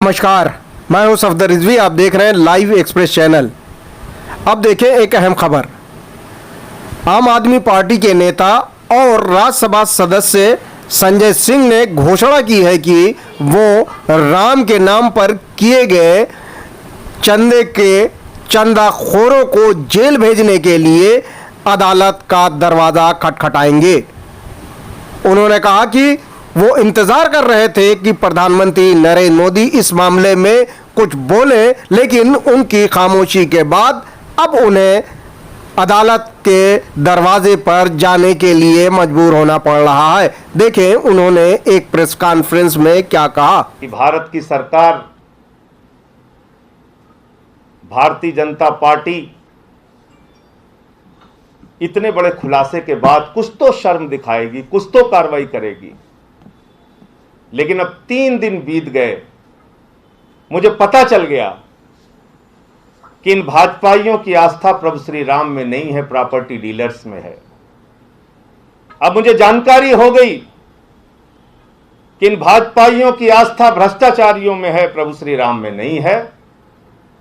नमस्कार, मैं हूं सफदर रिजवी। आप देख रहे हैं लाइव एक्सप्रेस चैनल। अब देखें एक अहम खबर। आम आदमी पार्टी के नेता और राज्यसभा सदस्य संजय सिंह ने घोषणा की है कि वो राम के नाम पर किए गए चंदे के चंदाखोरों को जेल भेजने के लिए अदालत का दरवाज़ा खटखटाएंगे। उन्होंने कहा कि वो इंतजार कर रहे थे कि प्रधानमंत्री नरेंद्र मोदी इस मामले में कुछ बोले, लेकिन उनकी खामोशी के बाद अब उन्हें अदालत के दरवाजे पर जाने के लिए मजबूर होना पड़ रहा है। देखें उन्होंने एक प्रेस कॉन्फ्रेंस में क्या कहा कि भारत की सरकार, भारतीय जनता पार्टी इतने बड़े खुलासे के बाद कुछ तो शर्म दिखाएगी, कुछ तो कार्रवाई करेगी। लेकिन अब 3 दिन बीत गए, मुझे पता चल गया कि इन भाजपाइयों की आस्था प्रभु श्री राम में नहीं है, प्रॉपर्टी डीलर्स में है। अब मुझे जानकारी हो गई कि इन भाजपाइयों की आस्था भ्रष्टाचारियों में है, प्रभु श्री राम में नहीं है।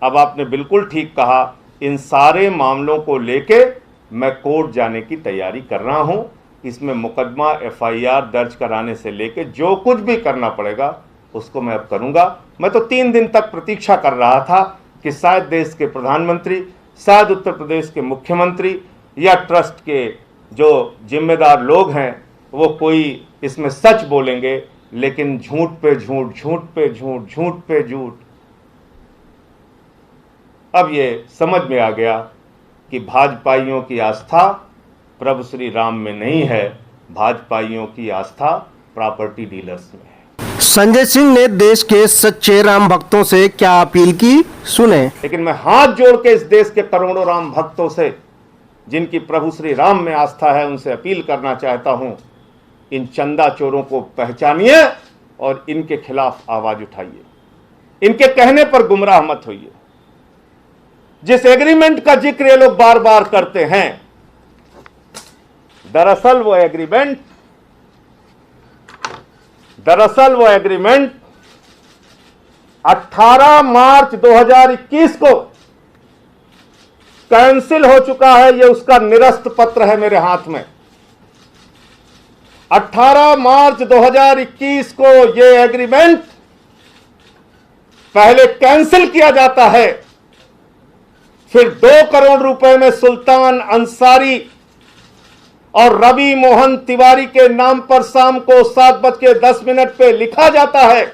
अब आपने बिल्कुल ठीक कहा, इन सारे मामलों को लेके मैं कोर्ट जाने की तैयारी कर रहा हूं। इसमें मुकदमा FIR दर्ज कराने से लेके जो कुछ भी करना पड़ेगा उसको मैं अब करूंगा। मैं तो 3 दिन तक प्रतीक्षा कर रहा था कि शायद देश के प्रधानमंत्री, शायद उत्तर प्रदेश के मुख्यमंत्री या ट्रस्ट के जो जिम्मेदार लोग हैं वो कोई इसमें सच बोलेंगे, लेकिन झूठ पे झूठ, झूठ पे झूठ, झूठ पे झूठ। अब ये समझ में आ गया कि भाजपाइयों की आस्था प्रभु श्री राम में नहीं है, भाजपाइयों की आस्था प्रॉपर्टी डीलर्स में है। संजय सिंह ने देश के सच्चे राम भक्तों से क्या अपील की, सुने। लेकिन मैं हाथ जोड़ के इस देश के करोड़ों राम भक्तों से, जिनकी प्रभु श्री राम में आस्था है, उनसे अपील करना चाहता हूं, इन चंदा चोरों को पहचानिए और इनके खिलाफ आवाज उठाइए। इनके कहने पर गुमराह मत होइए। जिस एग्रीमेंट का जिक्र ये लोग बार बार करते हैं, दरअसल वो एग्रीमेंट 18 मार्च 2021 को कैंसिल हो चुका है। ये उसका निरस्त पत्र है मेरे हाथ में। 18 मार्च 2021 को ये एग्रीमेंट पहले कैंसिल किया जाता है, फिर 2 करोड़ रुपए में सुल्तान अंसारी और रवि मोहन तिवारी के नाम पर शाम को 7:10 पे लिखा जाता है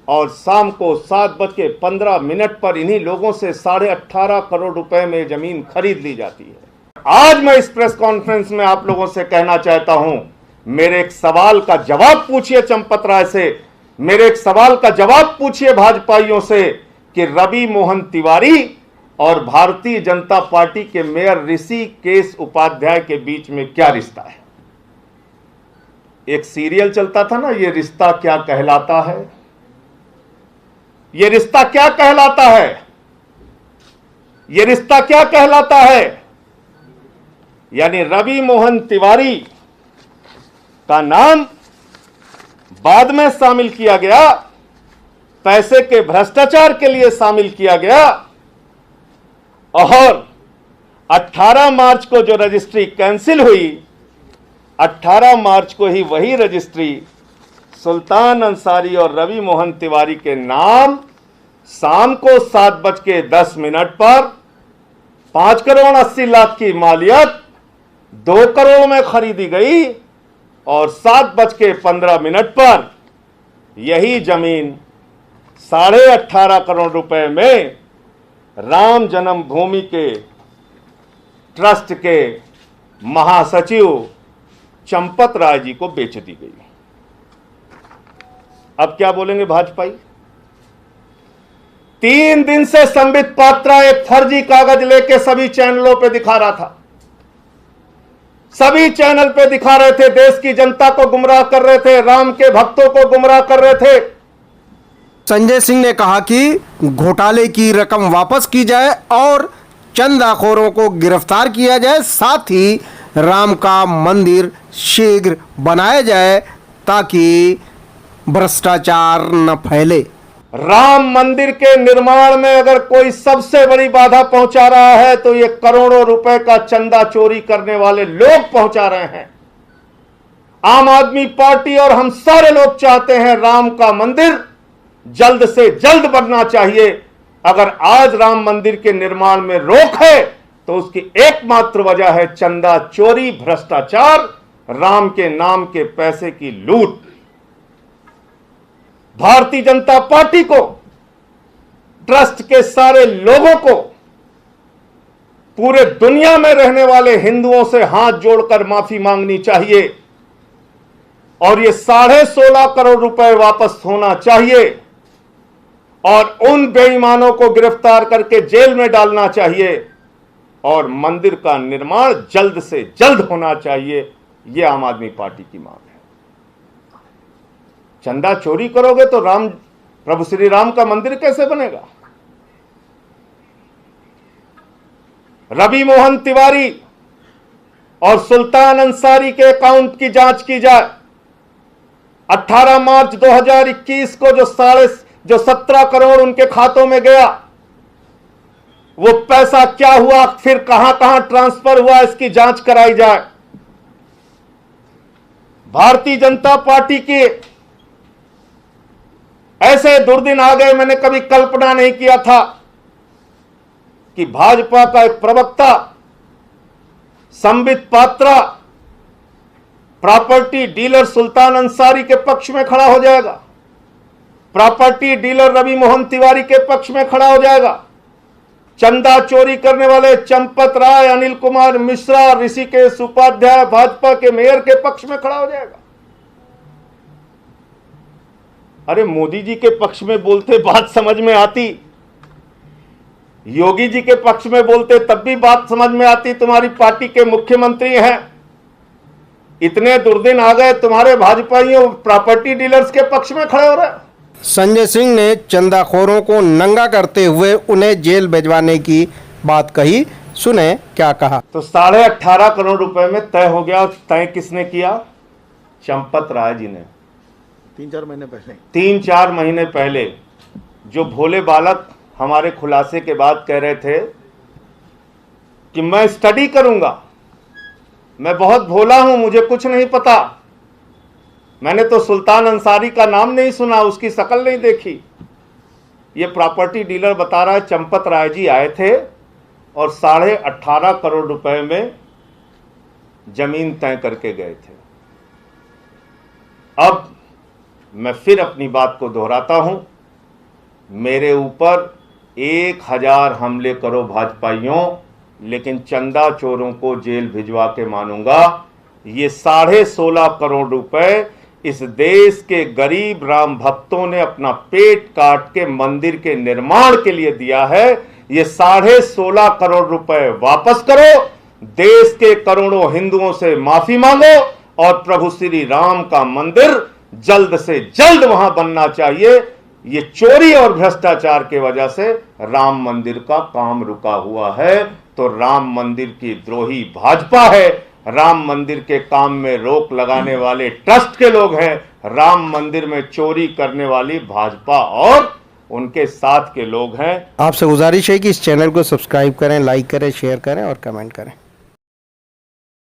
और शाम को 7:15 पर इन्हीं लोगों से 18.5 करोड़ रुपए में जमीन खरीद ली जाती है। आज मैं इस प्रेस कॉन्फ्रेंस में आप लोगों से कहना चाहता हूं, मेरे एक सवाल का जवाब पूछिए चंपत राय से, मेरे एक सवाल का जवाब पूछिए भाजपाइयों से कि रवि मोहन तिवारी और भारतीय जनता पार्टी के मेयर ऋषिकेश उपाध्याय के बीच में क्या रिश्ता है। एक सीरियल चलता था ना, ये रिश्ता क्या कहलाता है, ये रिश्ता क्या कहलाता है, ये रिश्ता क्या कहलाता है। यानी रवि मोहन तिवारी का नाम बाद में शामिल किया गया, पैसे के भ्रष्टाचार के लिए शामिल किया गया, और 18 मार्च को जो रजिस्ट्री कैंसिल हुई, 18 मार्च को ही वही रजिस्ट्री सुल्तान अंसारी और रवि मोहन तिवारी के नाम शाम को 7:10 पर 5 करोड़ 80 लाख की मालियत 2 करोड़ में खरीदी गई और 7:15 पर यही जमीन 18.5 करोड़ रुपए में राम जन्मभूमि के ट्रस्ट के महासचिव चंपत राय जी को बेच दी गई। अब क्या बोलेंगे भाजपाई। 3 दिन से संबित पात्रा एक फर्जी कागज लेके सभी चैनलों पे दिखा रहा था, सभी चैनल पे दिखा रहे थे, देश की जनता को गुमराह कर रहे थे, राम के भक्तों को गुमराह कर रहे थे। संजय सिंह ने कहा कि घोटाले की रकम वापस की जाए और चंदाखोरों को गिरफ्तार किया जाए, साथ ही राम का मंदिर शीघ्र बनाया जाए ताकि भ्रष्टाचार न फैले। राम मंदिर के निर्माण में अगर कोई सबसे बड़ी बाधा पहुंचा रहा है तो ये करोड़ों रुपए का चंदा चोरी करने वाले लोग पहुंचा रहे हैं। आम आदमी पार्टी और हम सारे लोग चाहते हैं राम का मंदिर जल्द से जल्द बनना चाहिए। अगर आज राम मंदिर के निर्माण में रोक है तो उसकी एकमात्र वजह है चंदा चोरी, भ्रष्टाचार, राम के नाम के पैसे की लूट। भारतीय जनता पार्टी को, ट्रस्ट के सारे लोगों को, पूरे दुनिया में रहने वाले हिंदुओं से हाथ जोड़कर माफी मांगनी चाहिए और ये 16.5 करोड़ रुपए वापस होना चाहिए और उन बेईमानों को गिरफ्तार करके जेल में डालना चाहिए और मंदिर का निर्माण जल्द से जल्द होना चाहिए। यह आम आदमी पार्टी की मांग है। चंदा चोरी करोगे तो प्रभु श्री राम का मंदिर कैसे बनेगा? रवि मोहन तिवारी और सुल्तान अंसारी के अकाउंट की जांच की जाए। 18 मार्च 2021 को जो 17 करोड़ उनके खातों में गया, वो पैसा क्या हुआ, फिर कहां कहां ट्रांसफर हुआ, इसकी जांच कराई जाए। भारतीय जनता पार्टी के ऐसे दुर्दिन आ गए, मैंने कभी कल्पना नहीं किया था कि भाजपा का एक प्रवक्ता संबित पात्रा प्रॉपर्टी डीलर सुल्तान अंसारी के पक्ष में खड़ा हो जाएगा, प्रॉपर्टी डीलर रवि मोहन तिवारी के पक्ष में खड़ा हो जाएगा, चंदा चोरी करने वाले चंपत राय, अनिल कुमार मिश्रा, ऋषिकेश उपाध्याय भाजपा के मेयर के पक्ष में खड़ा हो जाएगा। अरे मोदी जी के पक्ष में बोलते बात समझ में आती, योगी जी के पक्ष में बोलते तब भी बात समझ में आती। तुम्हारी पार्टी के मुख्यमंत्री हैं, इतने दुर्दिन आ गए तुम्हारे भाजपाइयों प्रॉपर्टी डीलर्स के पक्ष में खड़े हो रहे। संजय सिंह ने चंदाखोरों को नंगा करते हुए उन्हें जेल भिजवाने की बात कही। सुने क्या कहा। तो 18.5 करोड़ रुपए में तय हो गया। तय किसने किया? चंपत राय जी ने। 3-4 महीने पहले जो भोले बालक हमारे खुलासे के बाद कह रहे थे कि मैं स्टडी करूंगा, मैं बहुत भोला हूं, मुझे कुछ नहीं पता, मैंने तो सुल्तान अंसारी का नाम नहीं सुना, उसकी शक्ल नहीं देखी। ये प्रॉपर्टी डीलर बता रहा है चंपत राय जी आए थे और 18.5 करोड़ रुपए में जमीन तय करके गए थे। अब मैं फिर अपनी बात को दोहराता हूं, मेरे ऊपर 1000 हमले करो भाजपाइयों, लेकिन चंदा चोरों को जेल भिजवा के मानूंगा। ये 16.5 करोड़ रुपए इस देश के गरीब राम भक्तों ने अपना पेट काट के मंदिर के निर्माण के लिए दिया है। ये 16.5 करोड़ रुपए वापस करो, देश के करोड़ों हिंदुओं से माफी मांगो और प्रभु श्री राम का मंदिर जल्द से जल्द वहां बनना चाहिए। ये चोरी और भ्रष्टाचार के वजह से राम मंदिर का काम रुका हुआ है, तो राम मंदिर की द्रोही भाजपा है, राम मंदिर के काम में रोक लगाने वाले ट्रस्ट के लोग हैं, राम मंदिर में चोरी करने वाली भाजपा और उनके साथ के लोग हैं। आपसे गुजारिश है कि इस चैनल को सब्सक्राइब करें, लाइक करें, शेयर करें और कमेंट करें।